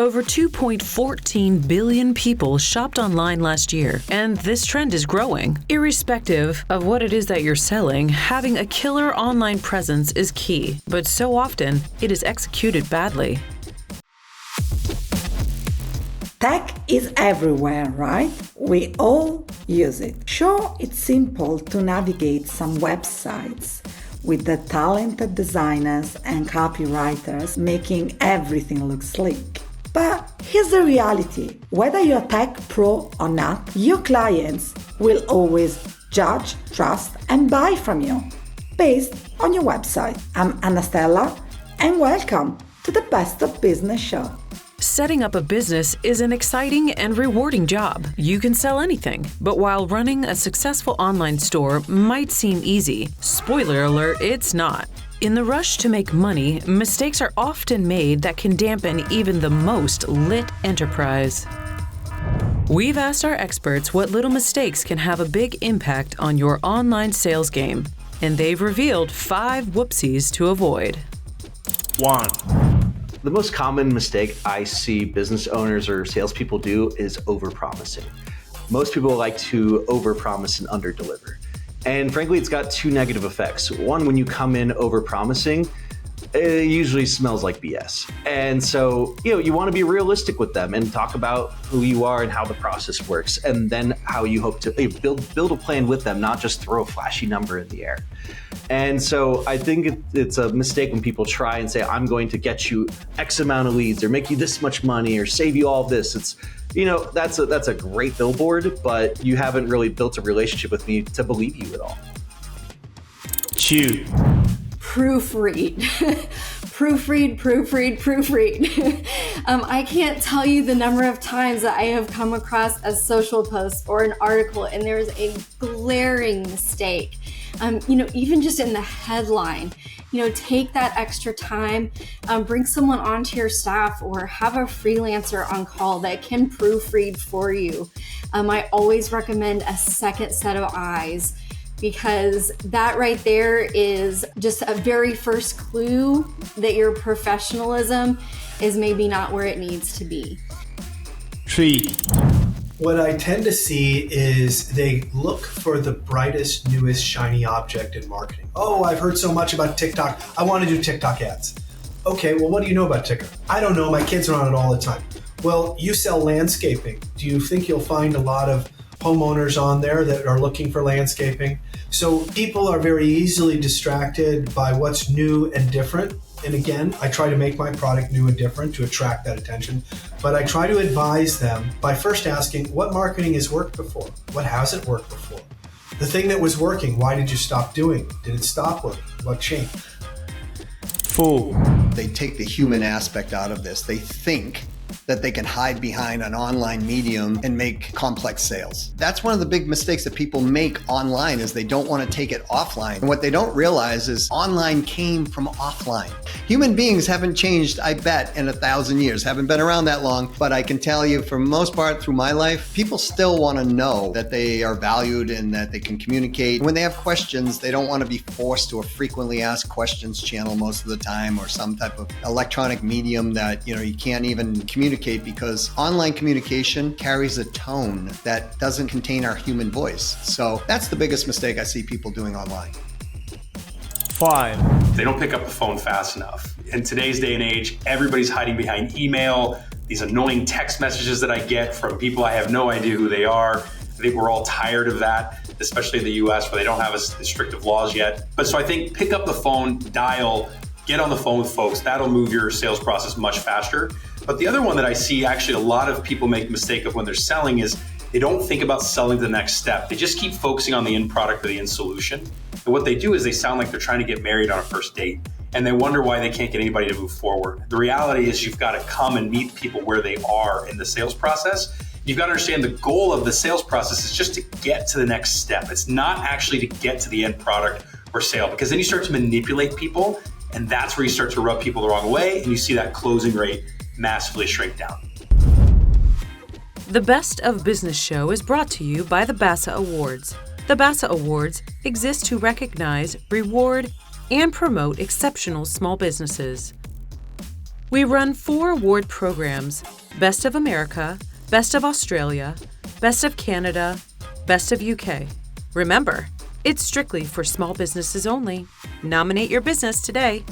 Over 2.14 billion people shopped online last year, and this trend is growing. Irrespective of what it is that you're selling, having a killer online presence is key, but so often it is executed badly. Tech is everywhere, right? We all use it. Sure, it's simple to navigate some websites with the talented designers and copywriters making everything look sleek. But here's the reality. Whether you're a tech pro or not, your clients will always judge, trust, and buy from you based on your website. I'm Anastella, and welcome to the Best of Business show. Setting up a business is an exciting and rewarding job. You can sell anything, but while running a successful online store might seem easy, spoiler alert, it's not. In the rush to make money, mistakes are often made that can dampen even the most lit enterprise. We've asked our experts what little mistakes can have a big impact on your online sales game, and they've revealed 5 whoopsies to avoid. 1. The most common mistake I see business owners or salespeople do is overpromising. Most people like to overpromise and underdeliver. And frankly, it's got 2 negative effects. One, when you come in overpromising, it usually smells like BS. And so, you want to be realistic with them and talk about who you are and how the process works, and then how you hope to build a plan with them, not just throw a flashy number in the air. And so I think it's a mistake when people try and say, I'm going to get you X amount of leads or make you this much money or save you all of this. It's, that's a great billboard, but you haven't really built a relationship with me to believe you at all. 2. Proofread. Proofread. I can't tell you the number of times that I have come across a social post or an article and there is a glaring mistake. Even just in the headline, take that extra time, bring someone onto your staff or have a freelancer on call that can proofread for you. I always recommend a second set of eyes, because that right there is just a very first clue that your professionalism is maybe not where it needs to be. 3. What I tend to see is they look for the brightest, newest, shiny object in marketing. Oh, I've heard so much about TikTok. I want to do TikTok ads. Okay, well, what do you know about TikTok? I don't know. My kids are on it all the time. Well, you sell landscaping. Do you think you'll find a lot of homeowners on there that are looking for landscaping? So people are very easily distracted by what's new and different. And again, I try to make my product new and different to attract that attention. But I try to advise them by first asking, what marketing has worked before? What hasn't worked before? The thing that was working, why did you stop doing it? Did it stop working? What changed? 4. They take the human aspect out of this. They think that they can hide behind an online medium and make complex sales. That's one of the big mistakes that people make online, is they don't want to take it offline. And what they don't realize is online came from offline. Human beings haven't changed, I bet, in 1,000 years. Haven't been around that long, but I can tell you for most part through my life, people still want to know that they are valued and that they can communicate. When they have questions, they don't want to be forced to a frequently asked questions channel most of the time, or some type of electronic medium that you can't even communicate, because online communication carries a tone that doesn't contain our human voice. So that's the biggest mistake I see people doing online. 5. They don't pick up the phone fast enough. In today's day and age, everybody's hiding behind email, these annoying text messages that I get from people I have no idea who they are. I think we're all tired of that, especially in the US where they don't have as restrictive laws yet. But so I think pick up the phone, dial, get on the phone with folks. That'll move your sales process much faster. But the other one that I see actually a lot of people make the mistake of when they're selling is they don't think about selling the next step. They just keep focusing on the end product or the end solution. And what they do is they sound like they're trying to get married on a first date, and they wonder why they can't get anybody to move forward. The reality is you've got to come and meet people where they are in the sales process. You've got to understand the goal of the sales process is just to get to the next step. It's not actually to get to the end product or sale, because then you start to manipulate people, and that's where you start to rub people the wrong way, and you see that closing rate massively shrink down. The Best of Business show is brought to you by the BASA Awards. The BASA Awards exist to recognize, reward, and promote exceptional small businesses. We run 4 award programs: Best of America, Best of Australia, Best of Canada, Best of UK. Remember, it's strictly for small businesses only. Nominate your business today.